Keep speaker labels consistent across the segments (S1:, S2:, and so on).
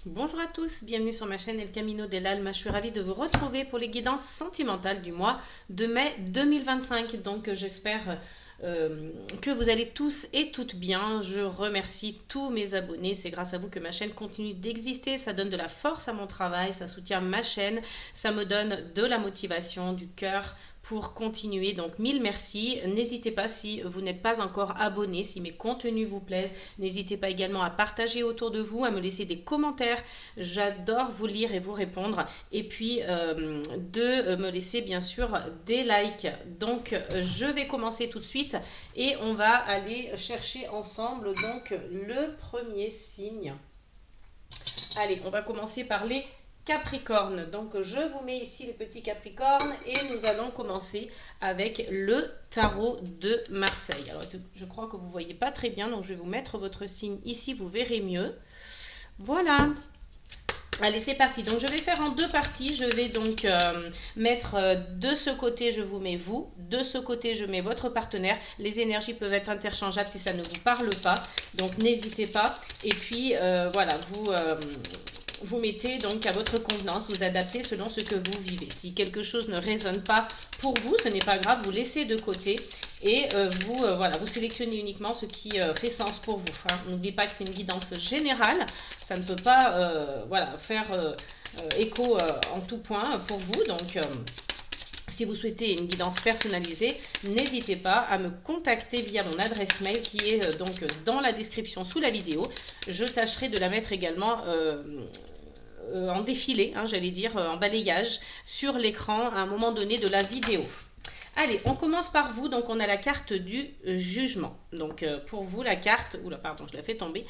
S1: Bonjour à tous, bienvenue sur ma chaîne El Camino del Alma. Je suis ravie de vous retrouver pour les guidances sentimentales du mois de mai 2025. Donc j'espère que vous allez tous et toutes bien. Je remercie tous mes abonnés. C'est grâce à vous que ma chaîne continue d'exister. Ça donne de la force à mon travail, ça soutient ma chaîne, ça me donne de la motivation, du cœur pour continuer. Donc mille merci. N'hésitez pas si vous n'êtes pas encore abonné, si mes contenus vous plaisent. N'hésitez pas également à partager autour de vous, à me laisser des commentaires. J'adore vous lire et vous répondre. Et puis de me laisser bien sûr des likes. Donc je vais commencer tout de suite et on va aller chercher ensemble donc le premier signe. Allez, on va commencer par les Capricorne. Donc je vous mets ici les petits Capricornes et nous allons commencer avec le tarot de Marseille. Alors je crois que vous ne voyez pas très bien, donc je vais vous mettre votre signe ici, vous verrez mieux. Voilà. Allez, c'est parti. Donc je vais faire en deux parties. Je vais donc mettre de ce côté, je vous mets vous. De ce côté, je mets votre partenaire. Les énergies peuvent être interchangeables si ça ne vous parle pas. Donc n'hésitez pas. Et puis voilà, vous mettez donc à votre convenance, vous adaptez selon ce que vous vivez. Si quelque chose ne résonne pas pour vous, ce n'est pas grave, vous laissez de côté et voilà, vous sélectionnez uniquement ce qui fait sens pour vous. Hein. N'oubliez pas que c'est une guidance générale, ça ne peut pas voilà, faire écho en tout point pour vous. Donc si vous souhaitez une guidance personnalisée, n'hésitez pas à me contacter via mon adresse mail qui est donc dans la description sous la vidéo. Je tâcherai de la mettre également en défilé, hein, j'allais dire en balayage sur l'écran à un moment donné de la vidéo. Allez, on commence par vous. Donc on a la carte du jugement. Donc pour vous la carte, oula pardon, je la fais tomber.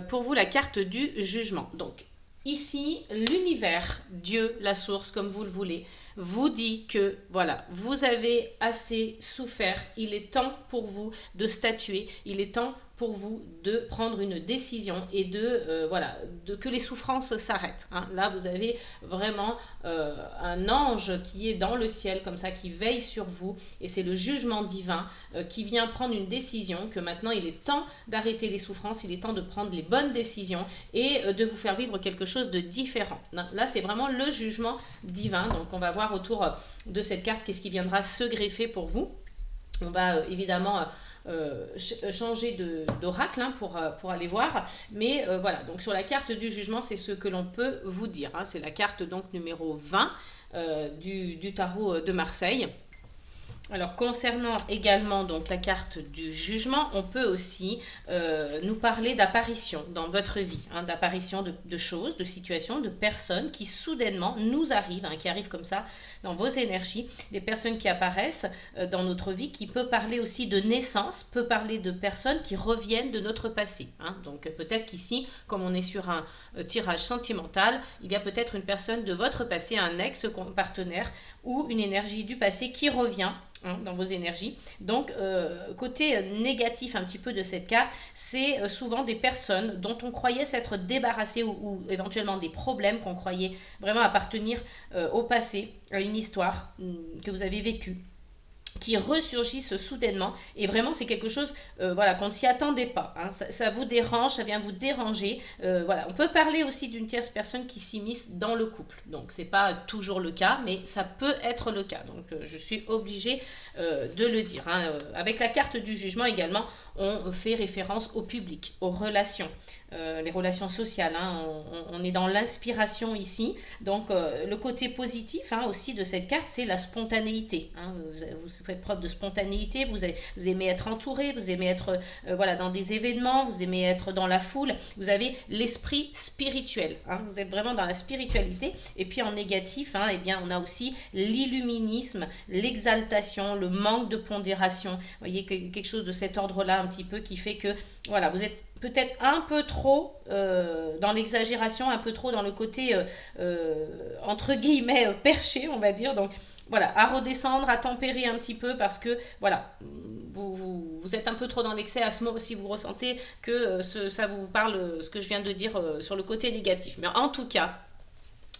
S1: Pour vous la carte du jugement. Donc ici, l'univers, Dieu, la source, comme vous le voulez, vous dit que voilà, vous avez assez souffert. Il est temps pour vous de statuer. Il est temps pour vous de prendre une décision et voilà, que les souffrances s'arrêtent. Hein. Là, vous avez vraiment un ange qui est dans le ciel, comme ça, qui veille sur vous. Et c'est le jugement divin qui vient prendre une décision, que maintenant, il est temps d'arrêter les souffrances, il est temps de prendre les bonnes décisions et de vous faire vivre quelque chose de différent. Là, c'est vraiment le jugement divin. Donc, on va voir autour de cette carte qu'est-ce qui viendra se greffer pour vous. On va évidemment changer d'oracle hein, pour aller voir, mais voilà, donc sur la carte du jugement, c'est ce que l'on peut vous dire, hein. C'est la carte donc numéro 20 du tarot de Marseille. Alors concernant également donc la carte du jugement, on peut aussi nous parler d'apparition dans votre vie, hein, d'apparition de choses, de situations, de personnes qui soudainement nous arrivent, hein, qui arrivent comme ça dans vos énergies, des personnes qui apparaissent dans notre vie, qui peut parler aussi de naissance, peut parler de personnes qui reviennent de notre passé. Hein. Donc peut-être qu'ici, comme on est sur un tirage sentimental, il y a peut-être une personne de votre passé, un ex-partenaire ou une énergie du passé qui revient dans vos énergies. Donc, côté négatif un petit peu de cette carte, c'est souvent des personnes dont on croyait s'être débarrassé ou éventuellement des problèmes qu'on croyait vraiment appartenir au passé, à une histoire que vous avez vécue, qui ressurgissent soudainement et vraiment c'est quelque chose voilà, qu'on ne s'y attendait pas, hein. Ça vous dérange, ça vient vous déranger, voilà. On peut parler aussi d'une tierce personne qui s'immisce dans le couple, donc c'est pas toujours le cas mais ça peut être le cas, donc je suis obligée de le dire, hein. Avec la carte du jugement également, on fait référence au public, aux relations, les relations sociales, hein. On est dans l'inspiration ici, donc le côté positif hein, aussi de cette carte, c'est la spontanéité, hein. Vous faites preuve de spontanéité, vous aimez être entouré, vous aimez être voilà, dans des événements, vous aimez être dans la foule, vous avez l'esprit spirituel, hein. Vous êtes vraiment dans la spiritualité. Et puis en négatif, hein, eh bien, on a aussi l'illuminisme, l'exaltation, le manque de pondération, vous voyez, quelque chose de cet ordre-là un petit peu qui fait que voilà, vous êtes peut-être un peu trop dans l'exagération, un peu trop dans le côté entre guillemets perché, on va dire. Donc voilà, à redescendre, à tempérer un petit peu parce que voilà, vous êtes un peu trop dans l'excès à ce moment si vous ressentez que ça vous parle, ce que je viens de dire sur le côté négatif. Mais en tout cas,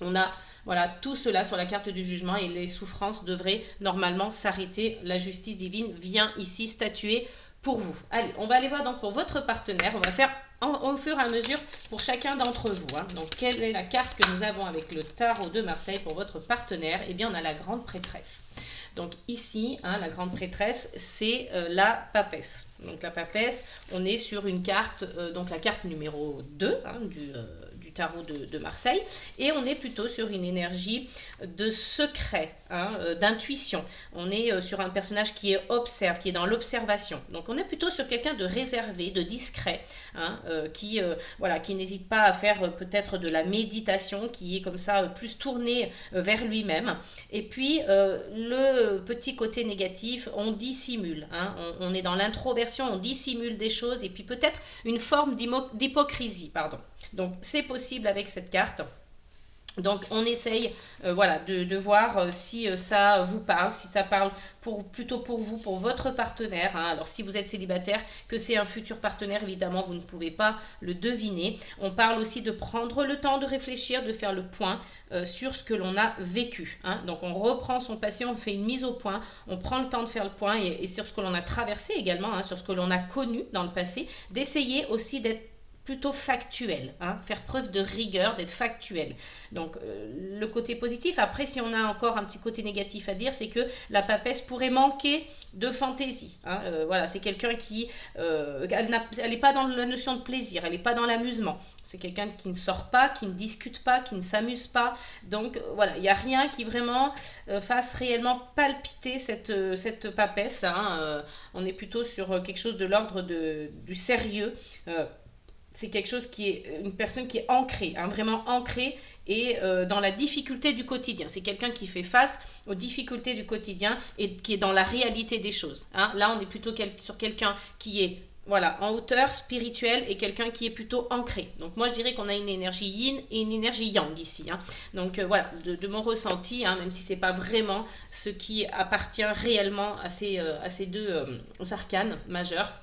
S1: on a voilà, tout cela sur la carte du jugement et les souffrances devraient normalement s'arrêter. La justice divine vient ici statuer pour vous. Allez, on va aller voir donc pour votre partenaire. On va faire au fur et à mesure pour chacun d'entre vous. Hein. Donc, quelle est la carte que nous avons avec le tarot de Marseille pour votre partenaire? Eh bien, on a la grande prêtresse. Donc ici, hein, la grande prêtresse, c'est la papesse. Donc la papesse, on est sur une carte, donc la carte numéro 2 hein, du tarot de Marseille. Et on est plutôt sur une énergie de secret, hein, d'intuition. On est sur un personnage qui observe, qui est dans l'observation. Donc on est plutôt sur quelqu'un de réservé, de discret, hein, voilà, qui n'hésite pas à faire peut-être de la méditation, qui est comme ça plus tourné vers lui-même. Et puis le petit côté négatif, on dissimule. Hein, on est dans l'introversion, on dissimule des choses et puis peut-être une forme d'hypocrisie, pardon. Donc c'est possible avec cette carte. Donc on essaye voilà, de voir si ça vous parle, si ça parle plutôt pour vous, pour votre partenaire. Hein. Alors si vous êtes célibataire, que c'est un futur partenaire, évidemment vous ne pouvez pas le deviner. On parle aussi de prendre le temps de réfléchir, de faire le point sur ce que l'on a vécu. Hein. Donc on reprend son passé, on fait une mise au point, on prend le temps de faire le point et sur ce que l'on a traversé également, hein, sur ce que l'on a connu dans le passé, d'essayer aussi d'être plutôt factuel, hein, faire preuve de rigueur, d'être factuel. Donc le côté positif, après si on a encore un petit côté négatif à dire, c'est que la papesse pourrait manquer de fantaisie. Hein, voilà, c'est quelqu'un qui, elle n'est pas dans la notion de plaisir, elle n'est pas dans l'amusement. C'est quelqu'un qui ne sort pas, qui ne discute pas, qui ne s'amuse pas. Donc voilà, il n'y a rien qui vraiment fasse réellement palpiter cette papesse. Hein, on est plutôt sur quelque chose de l'ordre du sérieux. C'est quelque chose qui est une personne qui est ancrée, hein, vraiment ancrée et dans la difficulté du quotidien. C'est quelqu'un qui fait face aux difficultés du quotidien et qui est dans la réalité des choses. Hein. Là, on est plutôt sur quelqu'un qui est voilà, en hauteur spirituelle et quelqu'un qui est plutôt ancré. Donc moi, je dirais qu'on a une énergie yin et une énergie yang ici. Hein. Donc voilà, de mon ressenti, hein, même si ce n'est pas vraiment ce qui appartient réellement à ces deux arcanes majeurs.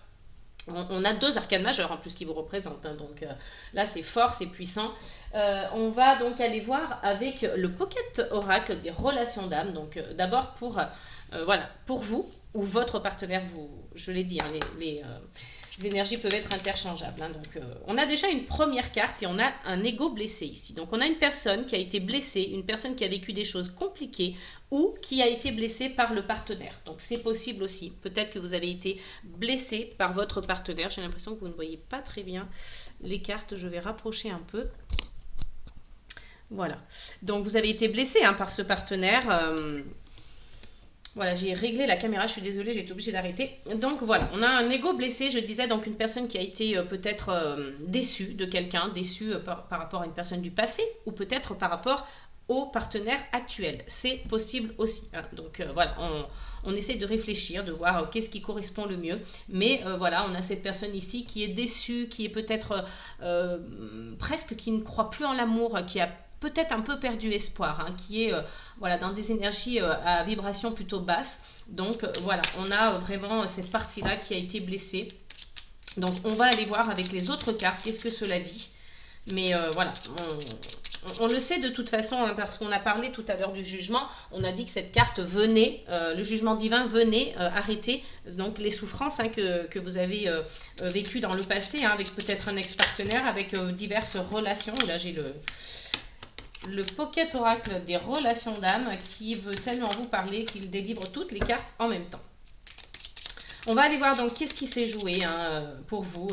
S1: On a deux arcanes majeurs en plus qui vous représentent, hein, donc là c'est fort, c'est puissant. On va donc aller voir avec le Pocket Oracle des relations d'âme. Donc d'abord voilà, pour vous ou votre partenaire, je l'ai dit, hein, les énergies peuvent être interchangeables. Hein, donc on a déjà une première carte et on a un ego blessé ici. Donc on a une personne qui a été blessée, une personne qui a vécu des choses compliquées ou qui a été blessée par le partenaire. Donc c'est possible aussi. Peut-être que vous avez été blessé par votre partenaire. J'ai l'impression que vous ne voyez pas très bien les cartes. Je vais rapprocher un peu. Voilà. Donc vous avez été blessé hein, par ce partenaire. Voilà, j'ai réglé la caméra, je suis désolée, j'ai été obligée d'arrêter. Donc voilà, on a un ego blessé, je disais, donc une personne qui a été peut-être déçue de quelqu'un, déçue par rapport à une personne du passé, ou peut-être par rapport au partenaire actuel. C'est possible aussi. Hein. Donc voilà, on essaie de réfléchir, de voir qu'est-ce qui correspond le mieux. Mais voilà, on a cette personne ici qui est déçue, qui est peut-être presque qui ne croit plus en l'amour, qui a peut-être un peu perdu espoir, hein, qui est voilà, dans des énergies à vibration plutôt basse. Donc voilà, on a vraiment cette partie-là qui a été blessée. Donc on va aller voir avec les autres cartes qu'est-ce que cela dit. Mais voilà, on le sait de toute façon, hein, parce qu'on a parlé tout à l'heure du jugement. On a dit que cette carte venait, le jugement divin venait arrêter donc les souffrances hein, que vous avez vécues dans le passé, hein, avec peut-être un ex-partenaire, avec diverses relations. Là j'ai le Pocket Oracle des relations d'âme qui veut tellement vous parler qu'il délivre toutes les cartes en même temps. On va aller voir donc qu'est-ce qui s'est joué hein, pour vous.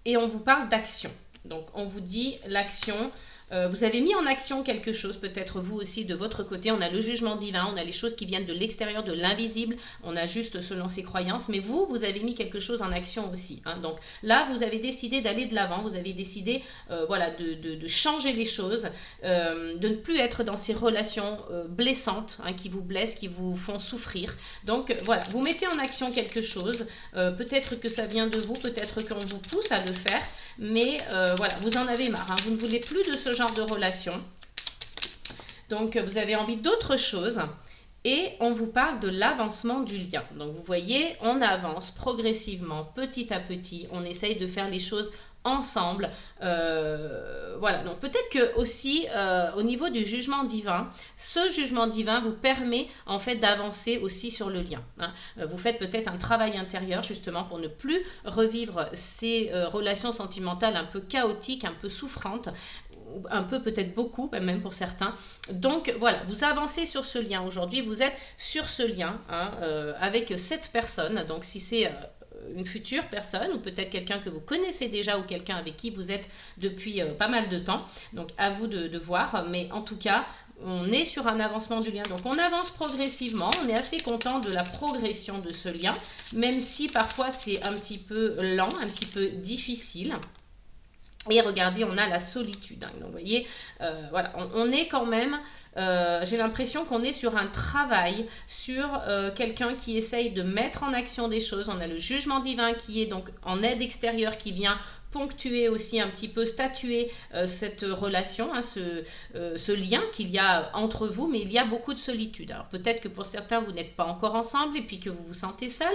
S1: Et on vous parle d'action. Donc on vous dit l'action. Vous avez mis en action quelque chose, peut-être vous aussi de votre côté. On a le jugement divin, on a les choses qui viennent de l'extérieur, de l'invisible. On a juste selon ses croyances. Mais vous avez mis quelque chose en action aussi. Hein. Donc là, vous avez décidé d'aller de l'avant. Vous avez décidé voilà, de changer les choses, de ne plus être dans ces relations blessantes hein, qui vous blessent, qui vous font souffrir. Donc voilà, vous mettez en action quelque chose. Peut-être que ça vient de vous, peut-être qu'on vous pousse à le faire. Mais voilà, vous en avez marre. Hein. Vous ne voulez plus de ce genre de relation. Donc, vous avez envie d'autre chose. Et on vous parle de l'avancement du lien. Donc vous voyez, on avance progressivement, petit à petit, on essaye de faire les choses ensemble. Voilà, donc peut-être que aussi au niveau du jugement divin, ce jugement divin vous permet en fait d'avancer aussi sur le lien. Hein. Vous faites peut-être un travail intérieur justement pour ne plus revivre ces relations sentimentales un peu chaotiques, un peu souffrantes, un peu peut-être beaucoup même pour certains. Donc voilà, vous avancez sur ce lien aujourd'hui, vous êtes sur ce lien hein, avec cette personne. Donc si c'est une future personne ou peut-être quelqu'un que vous connaissez déjà ou quelqu'un avec qui vous êtes depuis pas mal de temps, donc à vous de voir, mais en tout cas on est sur un avancement du lien, donc on avance progressivement, on est assez content de la progression de ce lien, même si parfois c'est un petit peu lent, un petit peu difficile. Et regardez, on a la solitude. Hein. Donc, vous voyez, voilà, on est quand même, j'ai l'impression qu'on est sur un travail, sur quelqu'un qui essaye de mettre en action des choses. On a le jugement divin qui est donc en aide extérieure, qui vient ponctuer aussi un petit peu, statuer cette relation, hein, ce lien qu'il y a entre vous, mais il y a beaucoup de solitude. Alors peut-être que pour certains, vous n'êtes pas encore ensemble et puis que vous vous sentez seul.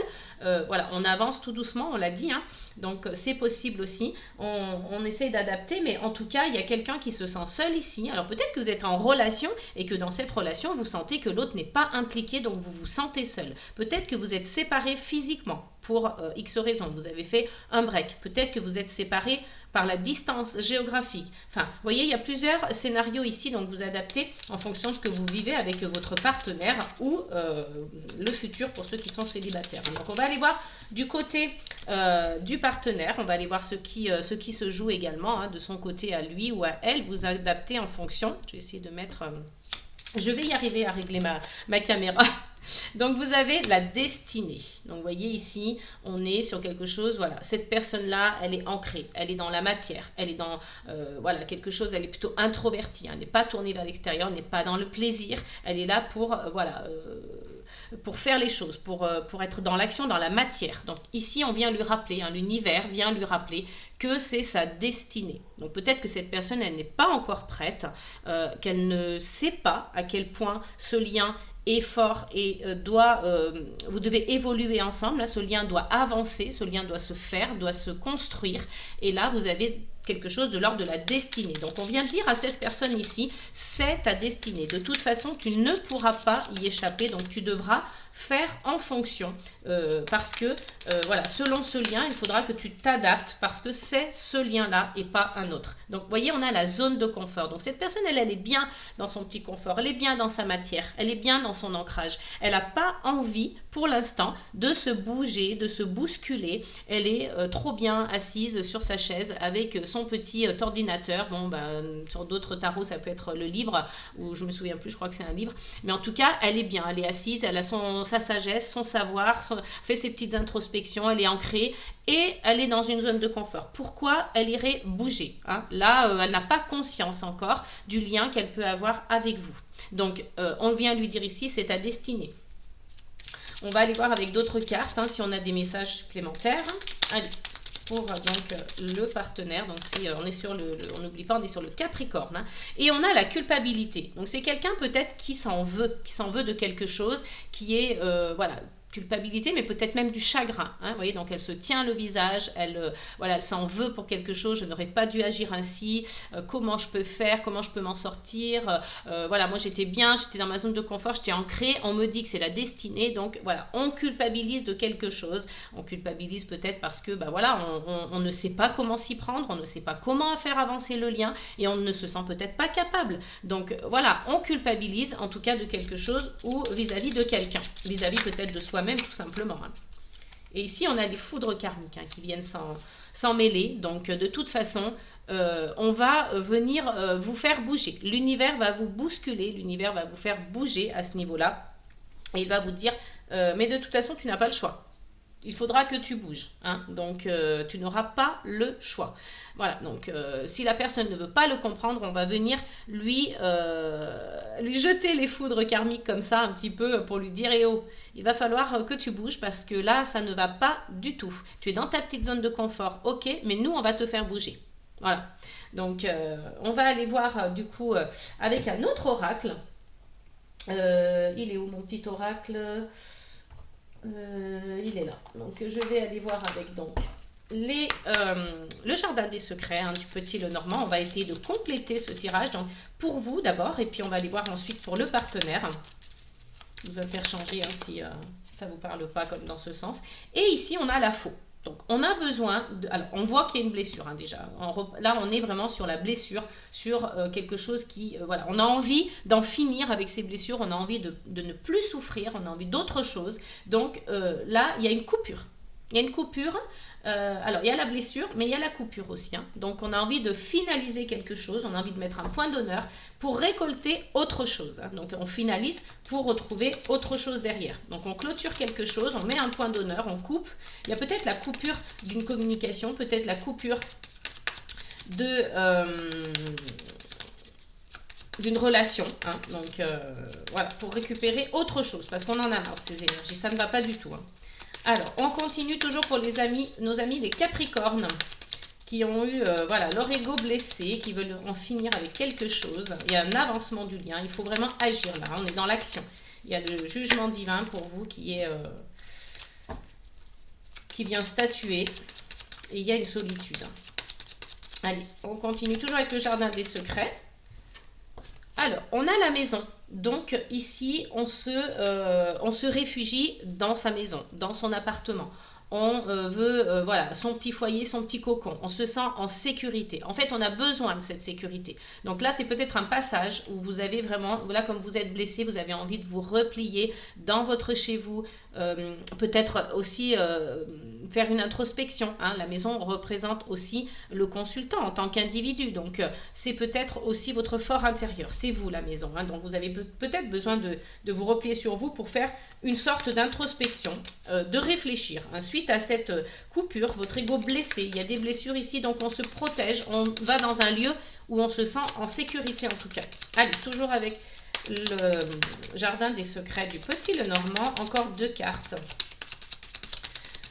S1: Voilà, on avance tout doucement, on l'a dit, hein, donc c'est possible aussi. On essaye d'adapter, mais en tout cas, il y a quelqu'un qui se sent seul ici. Alors peut-être que vous êtes en relation et que dans cette relation, vous sentez que l'autre n'est pas impliqué, donc vous vous sentez seul. Peut-être que vous êtes séparés physiquement. Pour X raisons, vous avez fait un break. Peut-être que vous êtes séparés par la distance géographique. Enfin, vous voyez, il y a plusieurs scénarios ici, donc vous adaptez en fonction de ce que vous vivez avec votre partenaire ou le futur pour ceux qui sont célibataires. Donc, on va aller voir du côté du partenaire, on va aller voir ce qui se joue également, hein, de son côté à lui ou à elle. Vous adaptez en fonction. Je vais essayer de mettre... je vais y arriver à régler ma caméra. Donc vous avez la destinée. Donc vous voyez ici, on est sur quelque chose, voilà, cette personne-là, elle est ancrée, elle est dans la matière, elle est dans, voilà, quelque chose, elle est plutôt introvertie, hein, elle n'est pas tournée vers l'extérieur, elle n'est pas dans le plaisir, elle est là pour, voilà, pour faire les choses, pour être dans l'action, dans la matière. Donc ici, on vient lui rappeler, hein, l'univers vient lui rappeler que c'est sa destinée. Donc peut-être que cette personne, elle n'est pas encore prête, qu'elle ne sait pas à quel point ce lien est fort et vous devez évoluer ensemble. Là, ce lien doit avancer, ce lien doit se faire, doit se construire. Et là, vous avez quelque chose de l'ordre de la destinée. Donc, on vient dire à cette personne ici, c'est ta destinée. De toute façon, tu ne pourras pas y échapper. Donc, tu devras faire en fonction parce que voilà, selon ce lien, il faudra que tu t'adaptes parce que c'est ce lien-là et pas un autre. Donc, vous voyez, on a la zone de confort. Donc, cette personne, elle est bien dans son petit confort, elle est bien dans sa matière, elle est bien dans son ancrage. Elle n'a pas envie, pour l'instant, de se bouger, de se bousculer. Elle est trop bien assise sur sa chaise avec son petit ordinateur. Bon, ben, sur d'autres tarots, ça peut être le livre, ou je me souviens plus, je crois que c'est un livre. Mais en tout cas, elle est bien, elle est assise, elle a sa sagesse, son savoir, fait ses petites introspections, elle est ancrée et elle est dans une zone de confort. Pourquoi elle irait bouger, hein? Là, elle n'a pas conscience encore du lien qu'elle peut avoir avec vous. Donc, on vient lui dire ici, c'est ta destinée. On va aller voir avec d'autres cartes, hein, si on a des messages supplémentaires. Allez, pour donc le partenaire. Donc, on est sur on n'oublie pas, on est sur le Capricorne. Hein, et on a la culpabilité. Donc, c'est quelqu'un peut-être qui s'en veut de quelque chose, qui est, voilà, culpabilité, mais peut-être même du chagrin. Hein, vous voyez, donc elle se tient le visage, voilà, elle s'en veut pour quelque chose, je n'aurais pas dû agir ainsi, comment je peux faire, comment je peux m'en sortir, voilà, moi j'étais bien, j'étais dans ma zone de confort, j'étais ancrée, on me dit que c'est la destinée, donc voilà, on culpabilise de quelque chose, on culpabilise peut-être parce que, bah voilà, on ne sait pas comment s'y prendre, on ne sait pas comment faire avancer le lien, et on ne se sent peut-être pas capable. Donc voilà, on culpabilise en tout cas de quelque chose ou vis-à-vis de quelqu'un, vis-à-vis peut-être de soi-même tout simplement. Hein. Et ici, on a les foudres karmiques, hein, qui viennent s'en mêler. Donc, de toute façon, on va venir vous faire bouger. L'univers va vous bousculer, l'univers va vous faire bouger à ce niveau-là. Et il va vous dire, mais de toute façon, tu n'as pas le choix. Il faudra que tu bouges. Hein. Donc, tu n'auras pas le choix. Voilà, donc si la personne ne veut pas le comprendre, on va venir lui jeter les foudres karmiques comme ça, un petit peu, pour lui dire, eh oh, il va falloir que tu bouges parce que là, ça ne va pas du tout. Tu es dans ta petite zone de confort, ok, mais nous, on va te faire bouger. Voilà, donc on va aller voir du coup avec un autre oracle. Il est où mon petit oracle? Il est là. Donc je vais aller voir avec donc le jardin des secrets, hein, du petit Lenormand. On va essayer de compléter ce tirage. Donc pour vous d'abord, et puis on va aller voir ensuite pour le partenaire. Vous interchangez hein, si ça ne vous parle pas comme dans ce sens. Et ici on a la faux. Donc on a besoin de... Alors on voit qu'il y a une blessure hein, déjà. Là on est vraiment sur la blessure, sur quelque chose qui... voilà, on a envie d'en finir avec ces blessures, on a envie de ne plus souffrir, on a envie d'autre chose. Donc là il y a une coupure. Il y a une coupure, alors il y a la blessure, mais il y a la coupure aussi. Hein. Donc on a envie de finaliser quelque chose, on a envie de mettre un point d'honneur pour récolter autre chose. Hein. Donc on finalise pour retrouver autre chose derrière. Donc on clôture quelque chose, on met un point d'honneur, on coupe. Il y a peut-être la coupure d'une communication, peut-être la coupure d'une relation. Hein. Donc voilà, pour récupérer autre chose, parce qu'on en a marre de ces énergies, ça ne va pas du tout. Hein. Alors, on continue toujours pour les amis, nos amis les Capricornes, qui ont eu voilà, leur ego blessé, qui veulent en finir avec quelque chose. Il y a un avancement du lien, il faut vraiment agir là, on est dans l'action. Il y a le jugement divin pour vous qui vient statuer, et il y a une solitude. Allez, on continue toujours avec le jardin des secrets. Alors, on a la maison. Donc ici, on se réfugie dans sa maison, dans son appartement. On veut voilà, son petit foyer, son petit cocon. On se sent en sécurité. En fait, on a besoin de cette sécurité. Donc là, c'est peut-être un passage où vous avez vraiment, voilà, comme vous êtes blessé, vous avez envie de vous replier dans votre chez vous. Peut-être aussi faire une introspection. Hein. La maison représente aussi le consultant en tant qu'individu. Donc, c'est peut-être aussi votre fort intérieur. C'est vous, la maison. Hein. Donc, vous avez peut-être besoin de vous replier sur vous pour faire une sorte d'introspection, de réfléchir. Suite à cette coupure, votre ego blessé, il y a des blessures ici, donc on se protège, on va dans un lieu où on se sent en sécurité en tout cas. Allez, toujours avec le jardin des secrets du petit Lenormand, encore 2 cartes.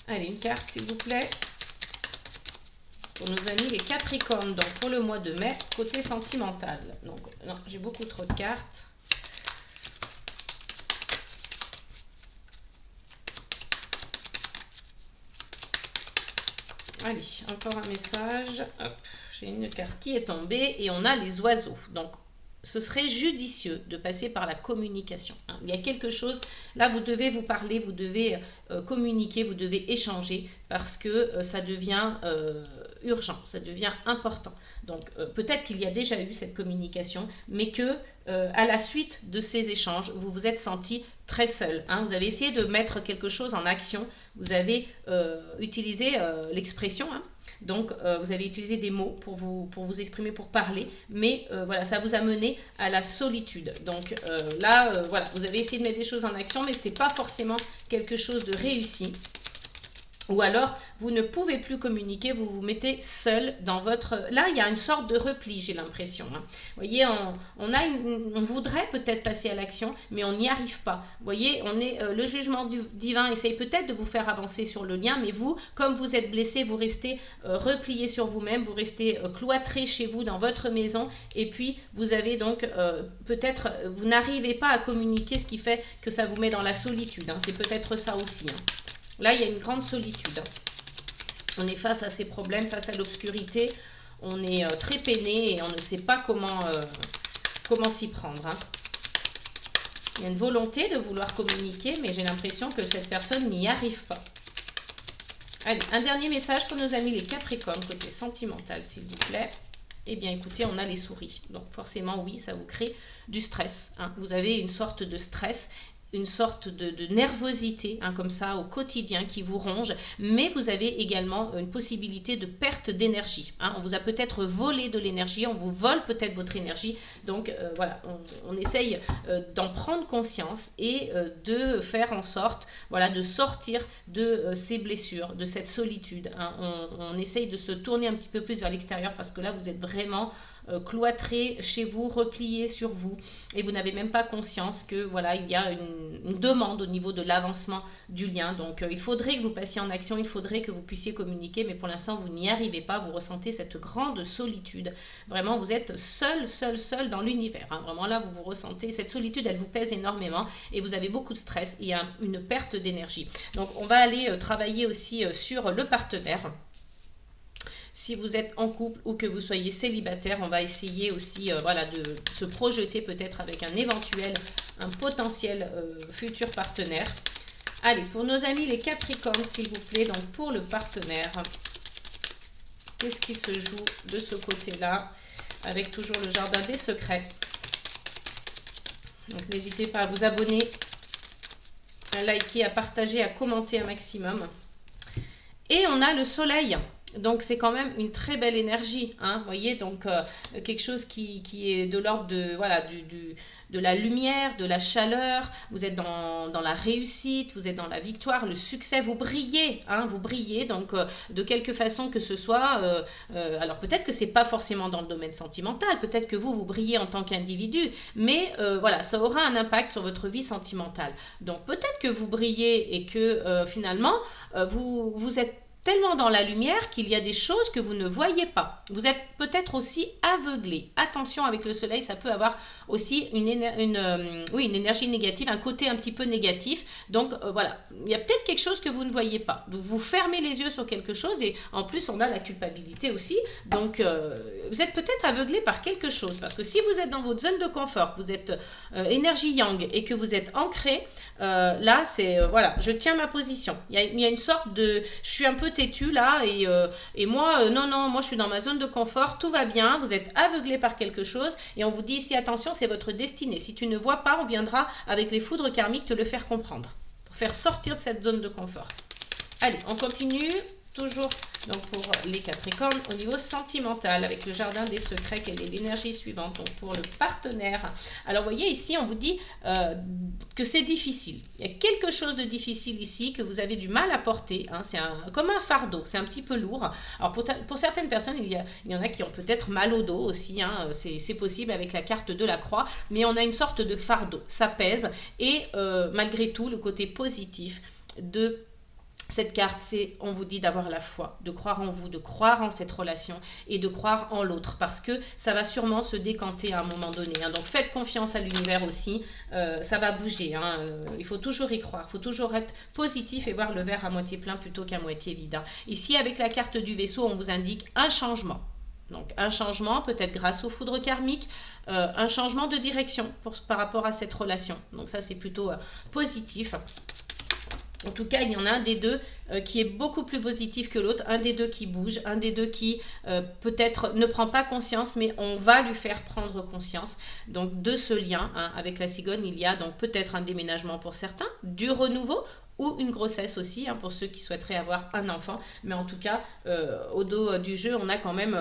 S1: Allez, une carte s'il vous plaît. Pour nos amis les Capricornes, donc pour le mois de mai, côté sentimental. Donc, non, j'ai beaucoup trop de cartes. Allez, encore un message. J'ai une carte qui est tombée et on a les oiseaux. Donc, ce serait judicieux de passer par la communication. Hein. Il y a quelque chose, là vous devez vous parler, vous devez communiquer, vous devez échanger parce que ça devient urgent, ça devient important. Donc peut-être qu'il y a déjà eu cette communication, mais que à la suite de ces échanges, vous vous êtes senti très seul. Hein. Vous avez essayé de mettre quelque chose en action, vous avez utilisé l'expression, hein. Donc, vous avez utilisé des mots pour vous exprimer, pour parler, mais voilà, ça vous a mené à la solitude. Donc là, voilà, vous avez essayé de mettre des choses en action, mais ce n'est pas forcément quelque chose de réussi. Ou alors, vous ne pouvez plus communiquer, vous vous mettez seul dans votre... Là, il y a une sorte de repli, j'ai l'impression. Hein. Vous voyez, on voudrait peut-être passer à l'action, mais on n'y arrive pas. Vous voyez, le jugement divin essaye peut-être de vous faire avancer sur le lien, mais vous, comme vous êtes blessé, vous restez replié sur vous-même, vous restez cloîtré chez vous dans votre maison, et puis vous avez donc peut-être... vous n'arrivez pas à communiquer, ce qui fait que ça vous met dans la solitude. Hein. C'est peut-être ça aussi. Hein. Là, il y a une grande solitude. On est face à ces problèmes, face à l'obscurité. On est très peiné et on ne sait pas comment s'y prendre. Hein. Il y a une volonté de vouloir communiquer, mais j'ai l'impression que cette personne n'y arrive pas. Allez, un dernier message pour nos amis les Capricornes, côté sentimental, s'il vous plaît. Eh bien, écoutez, on a les souris. Donc, forcément, oui, ça vous crée du stress. Hein. Vous avez une sorte de stress, une sorte de nervosité, hein, comme ça, au quotidien, qui vous ronge, mais vous avez également une possibilité de perte d'énergie. Hein. On vous a peut-être volé de l'énergie, on vous vole peut-être votre énergie, donc voilà, on essaye d'en prendre conscience et de faire en sorte, voilà, de sortir de ces blessures, de cette solitude. Hein. On essaye de se tourner un petit peu plus vers l'extérieur parce que là, vous êtes vraiment cloîtré chez vous, replié sur vous, et vous n'avez même pas conscience que voilà, il y a une demande au niveau de l'avancement du lien. Donc il faudrait que vous passiez en action, il faudrait que vous puissiez communiquer, mais pour l'instant vous n'y arrivez pas, vous ressentez cette grande solitude. Vraiment, vous êtes seul dans l'univers. Hein. Vraiment là, vous ressentez cette solitude, elle vous pèse énormément et vous avez beaucoup de stress, il y a une perte d'énergie. Donc on va aller travailler aussi sur le partenaire. Si vous êtes en couple ou que vous soyez célibataire, on va essayer aussi voilà, de se projeter peut-être avec un potentiel futur partenaire. Allez, pour nos amis les Capricornes, s'il vous plaît, donc pour le partenaire, qu'est-ce qui se joue de ce côté-là, avec toujours le jardin des secrets. Donc n'hésitez pas à vous abonner, à liker, à partager, à commenter un maximum. Et on a le soleil. Donc c'est quand même une très belle énergie, hein, vous voyez, donc quelque chose qui est de l'ordre de, voilà, de la lumière, de la chaleur, vous êtes dans la réussite, vous êtes dans la victoire, le succès, vous brillez, hein, donc de quelque façon que ce soit, alors peut-être que c'est pas forcément dans le domaine sentimental, peut-être que vous brillez en tant qu'individu, mais voilà, ça aura un impact sur votre vie sentimentale. Donc peut-être que vous brillez et que finalement, vous êtes tellement dans la lumière qu'il y a des choses que vous ne voyez pas. Vous êtes peut-être aussi aveuglé. Attention, avec le soleil, ça peut avoir aussi une énergie négative, un côté un petit peu négatif. Donc voilà, il y a peut-être quelque chose que vous ne voyez pas. Vous fermez les yeux sur quelque chose et en plus on a la culpabilité aussi. Donc vous êtes peut-être aveuglé par quelque chose. Parce que si vous êtes dans votre zone de confort, vous êtes énergie yang et que vous êtes ancré, là c'est voilà, je tiens ma position. Il y a une sorte de, je suis un peu têtu là et moi non, moi je suis dans ma zone de confort, tout va bien, vous êtes aveuglé par quelque chose et on vous dit ici attention, c'est votre destinée, si tu ne vois pas, on viendra avec les foudres karmiques te le faire comprendre, pour faire sortir de cette zone de confort. Allez, on continue, toujours donc pour les Capricornes au niveau sentimental avec le jardin des secrets. Quelle est l'énergie suivante donc pour le partenaire? Alors vous voyez ici on vous dit que c'est difficile, il y a quelque chose de difficile ici que vous avez du mal à porter, hein. C'est comme un fardeau, c'est un petit peu lourd. Alors pour certaines personnes il y en a qui ont peut-être mal au dos aussi, hein. C'est possible avec la carte de la croix, mais on a une sorte de fardeau, ça pèse et malgré tout le côté positif de cette carte, c'est, on vous dit d'avoir la foi, de croire en vous, de croire en cette relation et de croire en l'autre parce que ça va sûrement se décanter à un moment donné. Hein. Donc faites confiance à l'univers aussi, ça va bouger. Hein. Il faut toujours y croire, il faut toujours être positif et voir le verre à moitié plein plutôt qu'à moitié vide. Hein. Ici, avec la carte du vaisseau, on vous indique un changement. Donc un changement peut-être grâce aux foudres karmiques, un changement de direction par rapport à cette relation. Donc ça c'est plutôt positif. En tout cas, il y en a un des deux qui est beaucoup plus positif que l'autre, un des deux qui bouge, un des deux qui peut-être ne prend pas conscience, mais on va lui faire prendre conscience. Donc de ce lien, hein, avec la cigogne, il y a donc peut-être un déménagement pour certains, du renouveau, ou une grossesse aussi, hein, pour ceux qui souhaiteraient avoir un enfant. Mais en tout cas, au dos du jeu, on a quand même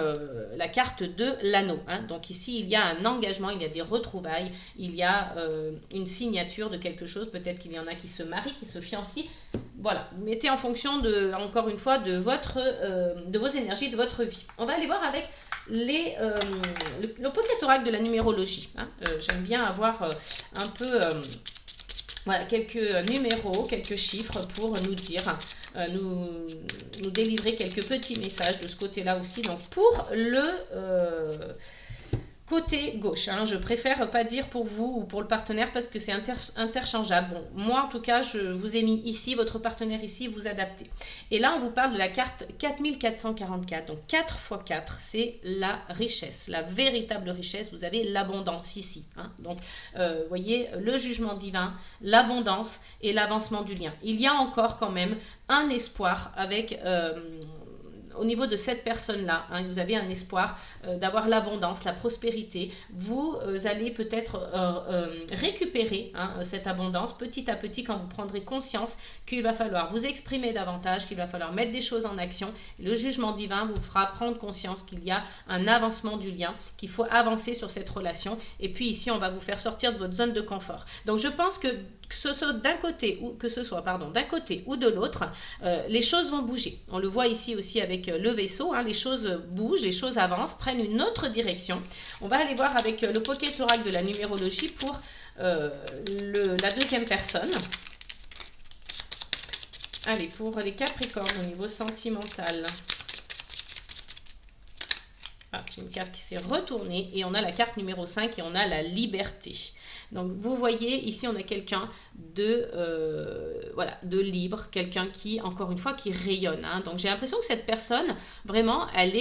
S1: la carte de l'anneau. Hein. Donc ici, il y a un engagement, il y a des retrouvailles, il y a une signature de quelque chose. Peut-être qu'il y en a qui se marient, qui se fiancent. Voilà, mettez en fonction, encore une fois, de vos énergies, de votre vie. On va aller voir avec le Pocket Oracle de la numérologie. Hein. J'aime bien avoir un peu... voilà, quelques numéros, quelques chiffres pour nous dire, nous délivrer quelques petits messages de ce côté-là aussi. Donc pour le côté gauche, hein, je préfère pas dire pour vous ou pour le partenaire parce que c'est interchangeable. Bon, moi en tout cas, je vous ai mis ici, votre partenaire ici, vous adaptez. Et là, on vous parle de la carte 4444. Donc 4 x 4, c'est la richesse, la véritable richesse. Vous avez l'abondance ici. Hein. Donc, vous voyez, le jugement divin, l'abondance et l'avancement du lien. Il y a encore quand même un espoir avec... au niveau de cette personne-là, hein, vous avez un espoir d'avoir l'abondance, la prospérité. Vous allez peut-être récupérer, hein, cette abondance petit à petit quand vous prendrez conscience qu'il va falloir vous exprimer davantage, qu'il va falloir mettre des choses en action. Le jugement divin vous fera prendre conscience qu'il y a un avancement du lien, qu'il faut avancer sur cette relation. Et puis ici, on va vous faire sortir de votre zone de confort. Donc je pense que que ce soit d'un côté ou d'un côté ou de l'autre, les choses vont bouger. On le voit ici aussi avec le vaisseau, hein, les choses bougent, les choses avancent, prennent une autre direction. On va aller voir avec le Pocket Oracle de la numérologie pour la deuxième personne. Allez, pour les Capricornes au niveau sentimental. Ah, j'ai une carte qui s'est retournée et on a la carte numéro 5 et on a la liberté. Donc vous voyez ici on a quelqu'un voilà, de libre, quelqu'un qui, encore une fois, qui rayonne. Hein. Donc j'ai l'impression que cette personne, vraiment, elle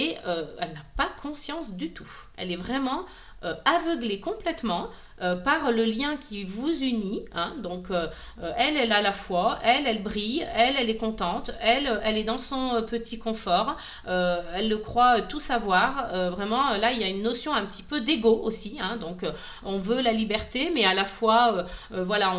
S1: n'a pas conscience du tout. Elle est vraiment aveuglée complètement par le lien qui vous unit. Hein. Donc elle a la foi, elle brille, elle est contente, elle est dans son petit confort, elle le croit tout savoir. Vraiment, là, il y a une notion un petit peu d'ego aussi. Hein. Donc on veut la liberté, mais à la fois, voilà,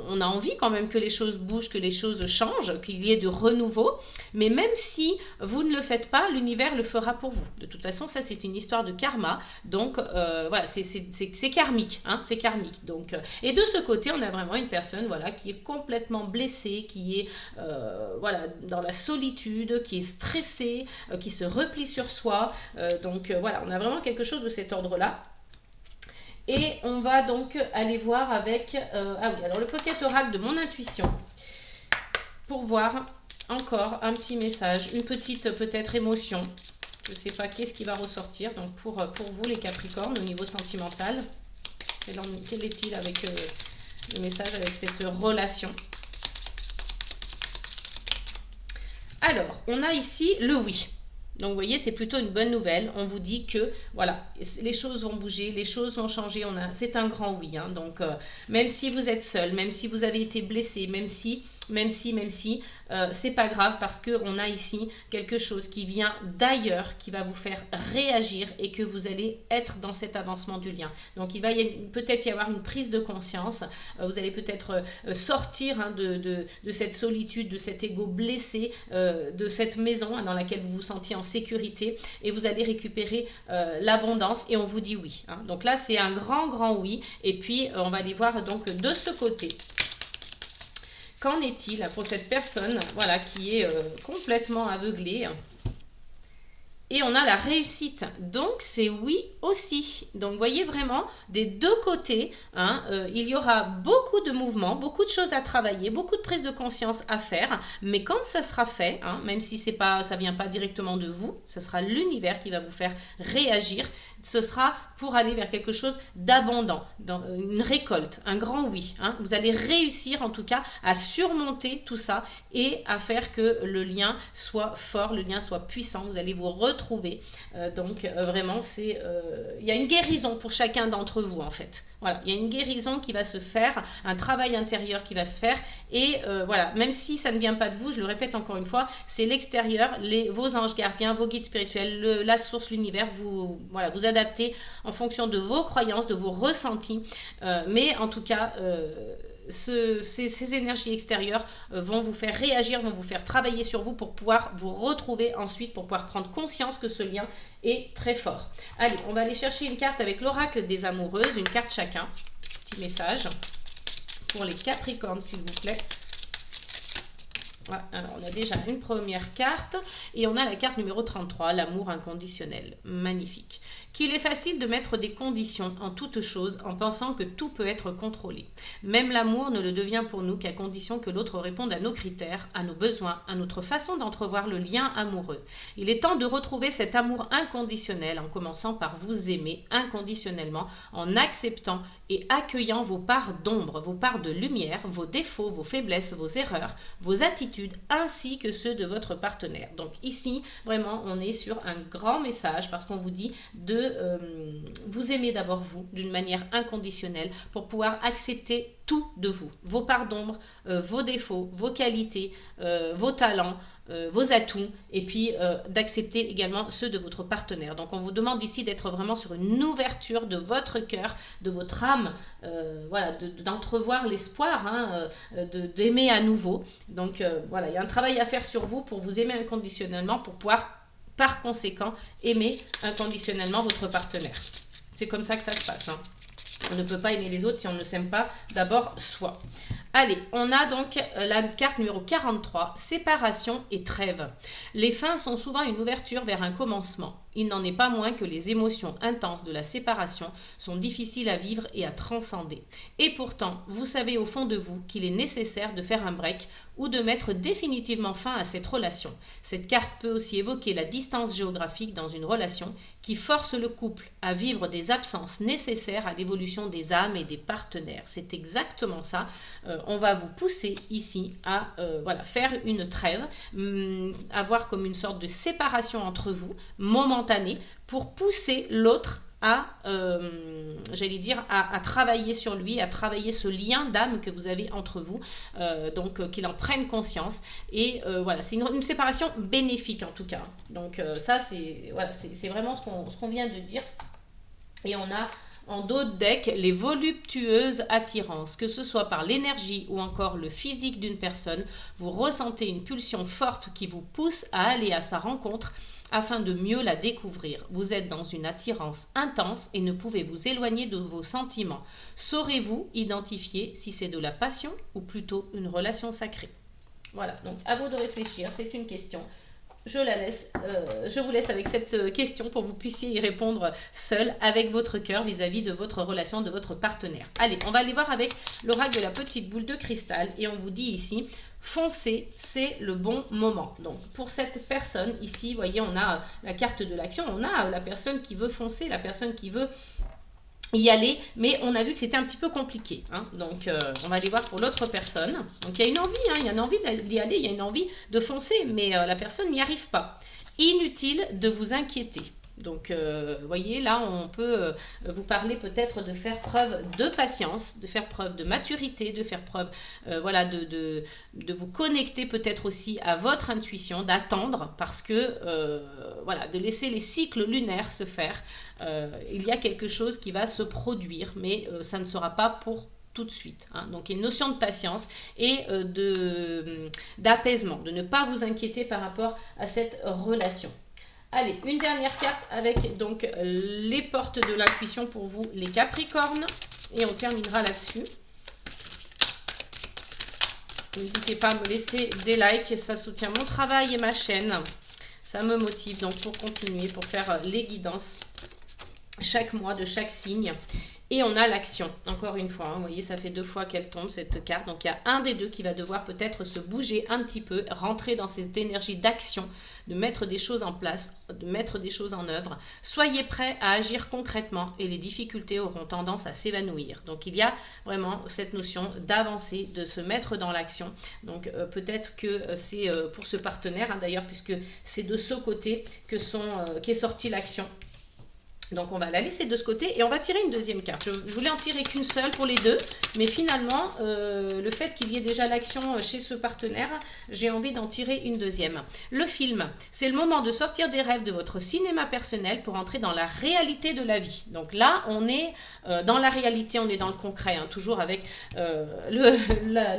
S1: on a envie quand même que les choses bougent, que les choses changent, qu'il y ait de renouveau. Mais même si vous ne le faites pas, l'univers le fera pour vous. De toute façon, ça, c'est une histoire de karma. Donc, voilà, c'est karmique. Hein, c'est karmique. Donc, et de ce côté, on a vraiment une personne, voilà, qui est complètement blessée, qui est voilà, dans la solitude, qui est stressée, qui se replie sur soi. Donc, voilà, on a vraiment quelque chose de cet ordre-là. Et on va donc aller voir avec ah oui, alors le Pocket Oracle de mon intuition pour voir encore un petit message, une petite peut-être émotion. Je ne sais pas qu'est-ce qui va ressortir. Donc pour vous les Capricornes au niveau sentimental, quel est-il avec le message, avec cette relation? Alors, on a ici le oui. Donc, vous voyez, c'est plutôt une bonne nouvelle. On vous dit que, voilà, les choses vont bouger, les choses vont changer. C'est un grand oui. Hein. Donc, même si vous êtes seul, même si vous avez été blessé, même si, c'est pas grave parce qu'on a ici quelque chose qui vient d'ailleurs, qui va vous faire réagir et que vous allez être dans cet avancement du lien. Donc, il va peut-être y avoir une prise de conscience. Vous allez peut-être sortir hein, de cette solitude, de cet ego blessé, de cette maison hein, dans laquelle vous vous sentiez en sécurité et vous allez récupérer l'abondance et on vous dit oui. Hein. Donc là, c'est un grand oui. Et puis, on va aller voir donc de ce côté. Qu'en est-il pour cette personne voilà, qui est complètement aveuglée? Et on a la réussite, donc c'est oui aussi. Donc vous voyez vraiment, des deux côtés, hein, il y aura beaucoup de mouvements, beaucoup de choses à travailler, beaucoup de prise de conscience à faire. Mais quand ça sera fait, hein, même si ça ne vient pas directement de vous, ce sera l'univers qui va vous faire réagir. Ce sera pour aller vers quelque chose d'abondant, une récolte, un grand oui. Hein. Vous allez réussir en tout cas à surmonter tout ça et à faire que le lien soit fort, le lien soit puissant. Vous allez vous retrouver. Donc vraiment, il y a une guérison pour chacun d'entre vous en fait. Voilà, il y a une guérison qui va se faire, un travail intérieur qui va se faire et voilà, même si ça ne vient pas de vous, je le répète encore une fois, c'est l'extérieur, vos anges gardiens, vos guides spirituels, la source, l'univers, vous adaptez en fonction de vos croyances, de vos ressentis, mais en tout cas... ces énergies extérieures vont vous faire réagir, vont vous faire travailler sur vous pour pouvoir vous retrouver ensuite, pour pouvoir prendre conscience que ce lien est très fort. Allez, on va aller chercher une carte avec l'oracle des amoureuses, une carte chacun. Petit message pour les Capricornes, s'il vous plaît. Voilà, alors on a déjà une première carte et on a la carte numéro 33, l'amour inconditionnel. Magnifique. Qu'il est facile de mettre des conditions en toute chose en pensant que tout peut être contrôlé. Même l'amour ne le devient pour nous qu'à condition que l'autre réponde à nos critères, à nos besoins, à notre façon d'entrevoir le lien amoureux. Il est temps de retrouver cet amour inconditionnel en commençant par vous aimer inconditionnellement, en acceptant et accueillant vos parts d'ombre, vos parts de lumière, vos défauts, vos faiblesses, vos erreurs, vos attitudes, ainsi que ceux de votre partenaire. Donc ici, vraiment, on est sur un grand message parce qu'on vous dit de vous aimer d'abord vous, d'une manière inconditionnelle, pour pouvoir accepter tout de vous, vos parts d'ombre, vos défauts, vos qualités, vos talents, vos atouts, et puis d'accepter également ceux de votre partenaire. Donc on vous demande ici d'être vraiment sur une ouverture de votre cœur, de votre âme, voilà, d'entrevoir l'espoir, hein, d'aimer à nouveau. Donc voilà, il y a un travail à faire sur vous pour vous aimer inconditionnellement, pour pouvoir par conséquent aimer inconditionnellement votre partenaire. C'est comme ça que ça se passe. Hein. On ne peut pas aimer les autres si on ne s'aime pas d'abord soi. Allez, on a donc la carte numéro 43, séparation et trêve. Les fins sont souvent une ouverture vers un commencement. Il n'en est pas moins que les émotions intenses de la séparation sont difficiles à vivre et à transcender. Et pourtant, vous savez au fond de vous qu'il est nécessaire de faire un break ou de mettre définitivement fin à cette relation. Cette carte peut aussi évoquer la distance géographique dans une relation qui force le couple à vivre des absences nécessaires à l'évolution des âmes et des partenaires. C'est exactement ça. On va vous pousser ici à faire une trêve, avoir comme une sorte de séparation entre vous, momentanée, pour pousser l'autre à, à travailler sur lui, à travailler ce lien d'âme que vous avez entre vous, qu'il en prenne conscience. Et c'est une séparation bénéfique en tout cas. Donc ça, c'est vraiment ce qu'on vient de dire. Et on a en dos de deck les voluptueuses attirances, que ce soit par l'énergie ou encore le physique d'une personne. Vous ressentez une pulsion forte qui vous pousse à aller à sa rencontre afin de mieux la découvrir. Vous êtes dans une attirance intense et ne pouvez vous éloigner de vos sentiments. Saurez-vous identifier si c'est de la passion ou plutôt une relation sacrée? Voilà, donc à vous de réfléchir, c'est une question. Je vous laisse avec cette question pour que vous puissiez y répondre seul avec votre cœur vis-à-vis de votre relation, de votre partenaire. Allez, on va aller voir avec l'oracle de la petite boule de cristal et on vous dit ici, foncez, c'est le bon moment. Donc pour cette personne ici, vous voyez, on a la carte de l'action, on a la personne qui veut foncer, la personne qui veut y aller, mais on a vu que c'était un petit peu compliqué. Donc, on va aller voir pour l'autre personne. Donc, il y a une envie, il y a une envie d'y aller, il y a une envie de foncer, mais la personne n'y arrive pas. Inutile de vous inquiéter. Donc, vous voyez, là, on peut vous parler peut-être de faire preuve de patience, de faire preuve de maturité, de faire preuve, de vous connecter peut-être aussi à votre intuition, d'attendre, parce que, de laisser les cycles lunaires se faire. Il y a quelque chose qui va se produire, mais ça ne sera pas pour tout de suite. Donc, il y a une notion de patience et d'apaisement, de ne pas vous inquiéter par rapport à cette relation. Allez, une dernière carte avec donc les portes de l'intuition pour vous, les Capricornes. Et on terminera là-dessus. N'hésitez pas à me laisser des likes, ça soutient mon travail et ma chaîne. Ça me motive donc pour continuer, pour faire les guidances chaque mois de chaque signe. Et on a l'action, encore une fois, vous voyez, ça fait 2 fois qu'elle tombe cette carte. Donc il y a un des deux qui va devoir peut-être se bouger un petit peu, rentrer dans cette énergie d'action, de mettre des choses en place, de mettre des choses en œuvre. Soyez prêts à agir concrètement et les difficultés auront tendance à s'évanouir. Donc il y a vraiment cette notion d'avancer, de se mettre dans l'action. Donc peut-être que c'est pour ce partenaire, d'ailleurs, puisque c'est de ce côté qu'est sortie l'action. Donc on va la laisser de ce côté et on va tirer une deuxième carte. Je voulais en tirer qu'une seule pour les deux, mais finalement, le fait qu'il y ait déjà l'action chez ce partenaire, j'ai envie d'en tirer une deuxième. Le film, c'est le moment de sortir des rêves de votre cinéma personnel pour entrer dans la réalité de la vie. Donc là, on est dans la réalité, on est dans le concret, toujours avec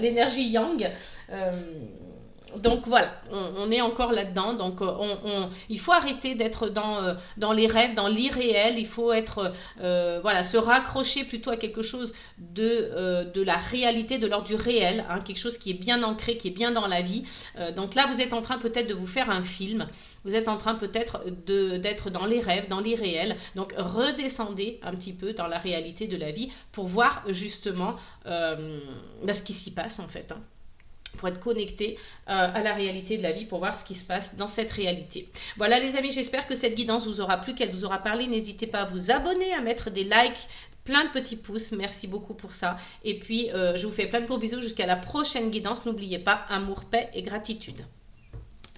S1: l'énergie yang. Donc voilà, on est encore là-dedans. Donc il faut arrêter d'être dans les rêves, dans l'irréel. Il faut être se raccrocher plutôt à quelque chose de la réalité, de l'ordre du réel, quelque chose qui est bien ancré, qui est bien dans la vie. Donc là, vous êtes en train peut-être de vous faire un film. Vous êtes en train peut-être d'être dans les rêves, dans l'irréel. Donc redescendez un petit peu dans la réalité de la vie pour voir justement ce qui s'y passe en fait. Pour être connecté à la réalité de la vie, pour voir ce qui se passe dans cette réalité. Voilà les amis, j'espère que cette guidance vous aura plu, qu'elle vous aura parlé. N'hésitez pas à vous abonner, à mettre des likes, plein de petits pouces. Merci beaucoup pour ça. Et puis, je vous fais plein de gros bisous jusqu'à la prochaine guidance. N'oubliez pas, amour, paix et gratitude.